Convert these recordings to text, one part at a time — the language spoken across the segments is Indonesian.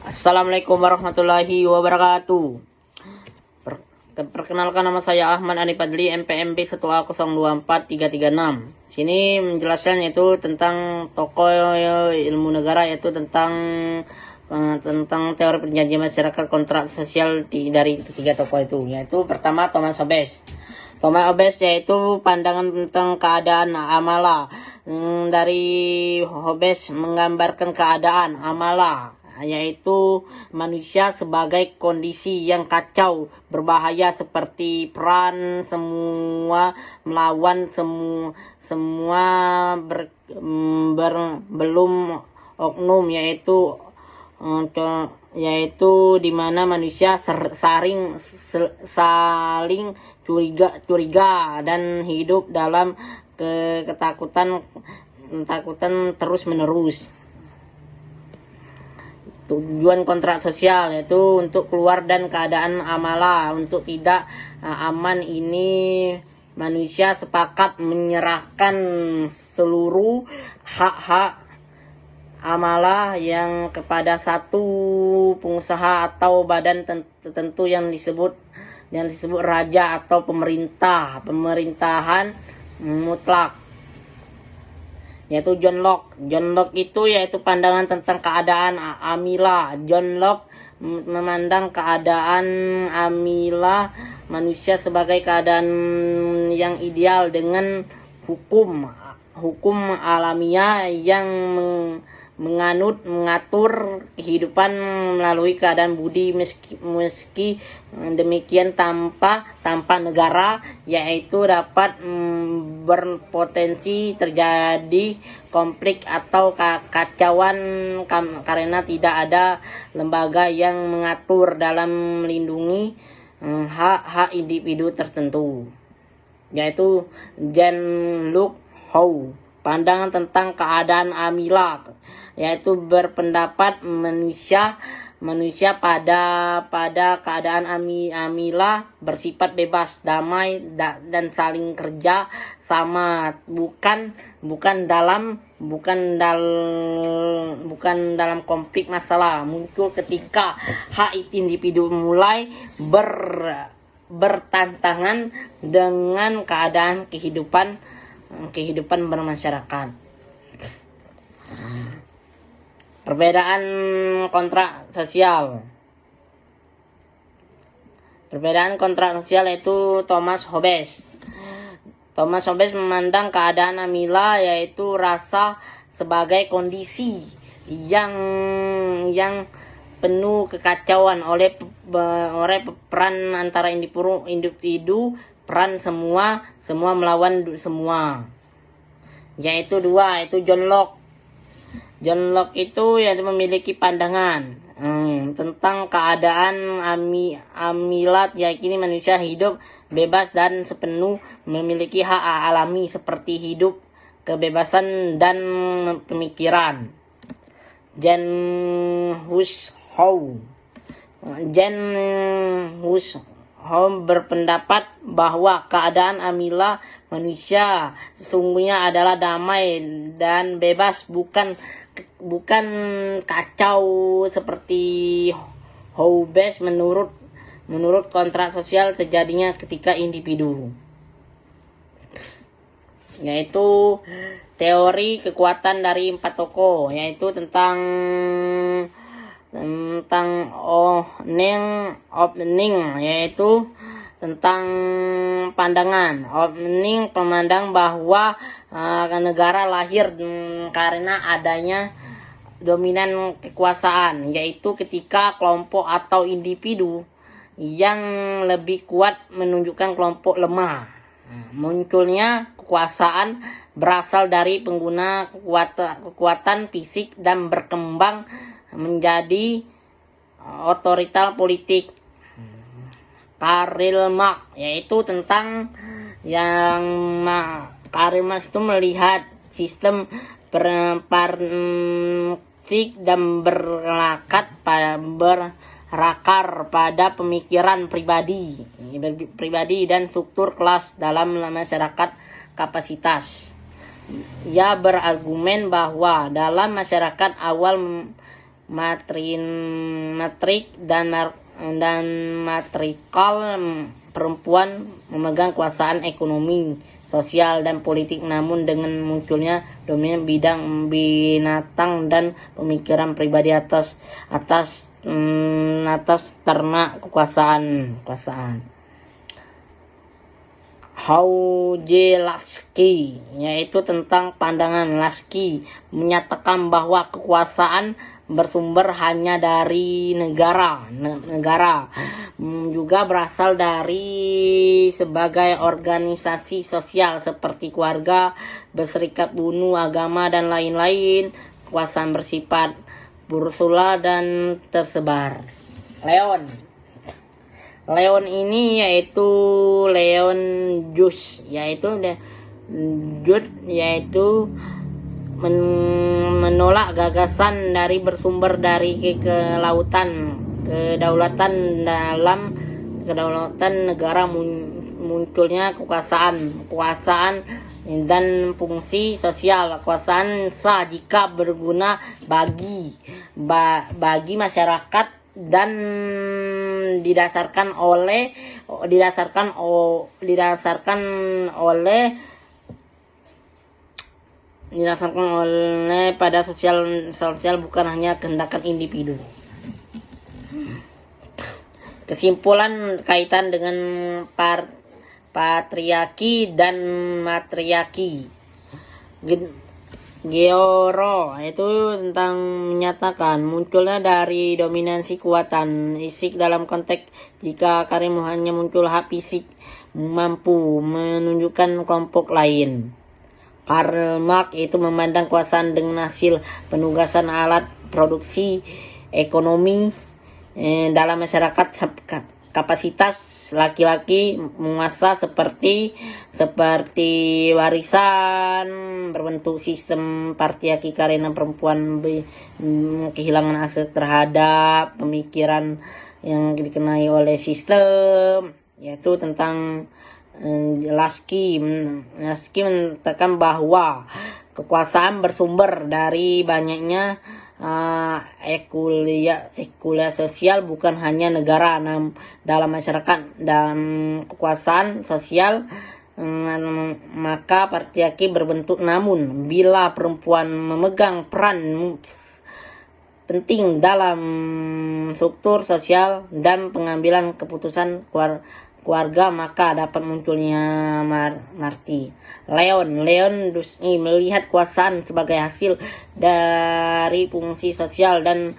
Assalamualaikum warahmatullahi wabarakatuh. Perkenalkan, nama saya Ahmad Ani Fadli, MPMB 1A024336. Sini menjelaskan yaitu tentang tokoh ilmu negara, yaitu tentang teori perjanjian masyarakat kontrak sosial dari ketiga tokoh itu. Yaitu pertama Thomas Hobbes. Thomas Hobbes yaitu pandangan tentang keadaan amala. Dari Hobbes menggambarkan keadaan amala, yaitu manusia sebagai kondisi yang kacau, berbahaya, seperti perang semua melawan semua belum oknum, yaitu di mana manusia saling curiga dan hidup dalam ketakutan terus menerus. Tujuan kontrak sosial yaitu untuk keluar dan keadaan amala. Untuk tidak aman ini, manusia sepakat menyerahkan seluruh hak-hak amala yang kepada satu pengusaha atau badan tertentu yang disebut raja atau pemerintahan mutlak, yaitu John Locke. John Locke itu yaitu pandangan tentang keadaan amila. John Locke memandang keadaan amila manusia sebagai keadaan yang ideal dengan hukum alamiah yang mengatur kehidupan melalui keadaan budi. Meski demikian, tanpa negara, yaitu dapat berpotensi terjadi konflik atau kacauan karena tidak ada lembaga yang mengatur dalam melindungi hak-hak individu tertentu, yaitu Jean-Luc Howe. Pandangan tentang keadaan amila yaitu berpendapat manusia pada keadaan amila bersifat bebas, damai, dan saling kerja sama, bukan dalam konflik masalah muncul ketika hak individu mulai bertantangan dengan keadaan kehidupan bermasyarakat. Perbedaan kontrak sosial. Perbedaan kontrak sosial yaitu Thomas Hobbes. Thomas Hobbes memandang keadaan amila yaitu rasa sebagai kondisi yang penuh kekacauan oleh peran antara individu, peran semua melawan semua. Yaitu John Locke. John Locke itu yaitu memiliki pandangan tentang keadaan amilat, yakini manusia hidup bebas dan sepenuh memiliki hak alami seperti hidup, kebebasan, dan pemikiran. Jean-Luc Howe berpendapat bahwa keadaan amila manusia sesungguhnya adalah damai dan bebas, bukan kacau seperti Hobbes. Menurut kontrak sosial terjadinya ketika individu, yaitu teori kekuatan dari 4 tokoh, yaitu tentang opening, yaitu tentang pandangan. Opening memandang bahwa negara lahir karena adanya dominan kekuasaan, yaitu ketika kelompok atau individu yang lebih kuat menunjukkan kelompok lemah. Munculnya kekuasaan berasal dari pengguna kekuatan fisik dan berkembang menjadi otoritas politik. Karl Marx yaitu tentang Karl Marx itu melihat sistem partik dan berakar pada pemikiran pribadi dan struktur kelas dalam masyarakat kapasitas. Ia berargumen bahwa dalam masyarakat awal matrik dan matrikal perempuan memegang kekuasaan ekonomi, sosial, dan politik. Namun dengan munculnya dominan bidang binatang dan pemikiran pribadi atas ternak kekuasaan. Hauge Lasky, yaitu tentang pandangan Lasky, menyatakan bahwa kekuasaan bersumber hanya dari negara juga berasal dari sebagai organisasi sosial seperti keluarga, berserikat bunuh, agama, dan lain-lain. Kekuasaan bersifat bursula dan tersebar. Leon ini yaitu Leon Jus, yaitu menolak gagasan dari bersumber dari kedaulatan negara, munculnya kekuasaan dan fungsi sosial. Kekuasaan sah jika berguna bagi masyarakat dan didasarkan oleh pada sosial bukan hanya kehendak individu. Kesimpulan kaitan dengan patriarki dan matriarki. Georo itu tentang menyatakan munculnya dari dominasi kekuatan fisik dalam konteks jika karya hanya muncul hak fisik mampu menunjukkan kelompok lain. Karl Marx itu memandang kekuasaan dengan hasil penugasan alat produksi ekonomi dalam masyarakat. Kapasitas laki-laki menguasa seperti warisan berbentuk sistem patriarki karena perempuan kehilangan akses terhadap pemikiran yang dikenai oleh sistem, yaitu tentang Lasky menyatakan bahwa kekuasaan bersumber dari banyaknya ekualitas sosial bukan hanya negara dalam masyarakat. Dalam kekuasaan sosial maka patriarki berbentuk, namun bila perempuan memegang peran penting dalam struktur sosial dan pengambilan keputusan keluarga, maka dapat munculnya marti. Leon Dusny melihat kekuasaan sebagai hasil dari fungsi sosial dan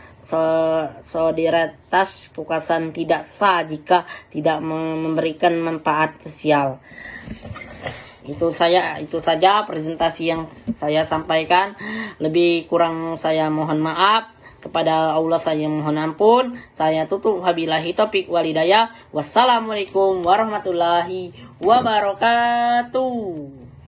solidaritas. Kekuasaan tidak sah jika tidak memberikan manfaat sosial. Itu saja presentasi yang saya sampaikan. Lebih kurang saya mohon maaf. Kepada Allah saya mohon ampun. Saya tutup, wabillahi taufik walhidayah. Wassalamualaikum warahmatullahi wabarakatuh.